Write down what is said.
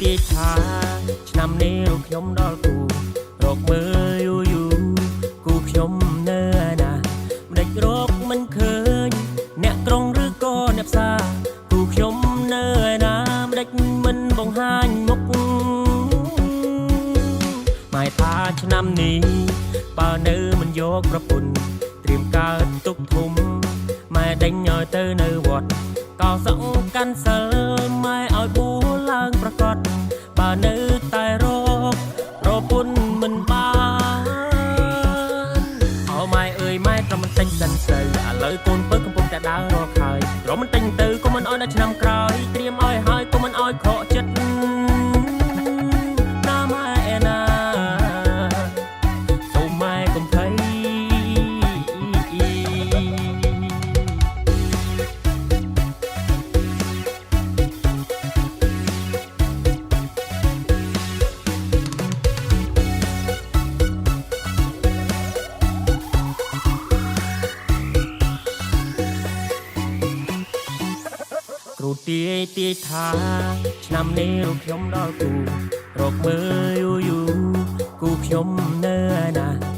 ទាយថាឆ្នាំនេះរូបខ្ញុំដល់គូរកមើលយូរយូរគូខ្ញុំនៅឯណាម្ដេចរកមិនឃើញអ្នកក្រុងឬក៏អ្នកផ្សារគូខ្ញុំនៅឯណាម្ដេចមិនបង្ហាញមុខម៉ែថាឆ្នាំនេះបើនៅមិនយកប្រពន្ធត្រៀមកើតទុកធំម៉ែដេញឲ្យទៅនៅវត្តកោសង្កាន់សិលម៉ែឲ្យបួសឡើងប្រកបបើនៅតែរកប្រពន្ធមិនបានអោម៉ែអើយម៉ែត្រឹមមិនទិញសិនស្រូវឥឡូវកូនពើកំពុងតែដើររកហើយត្រឹមមិនទិញទៅក៏មិនឲ្យដល់ឆ្នាំក្រោយត្រៀមឲ្យហើយក៏មិនឲ្យខកចិត្តណាម៉ែណាសូមម៉ែកុំភ័យគ្រូទាយថាឆ្នាំនេះរូបខ្ញុំដល់គូរកមើលយូរយូរគូខ្ញុំនៅឯណា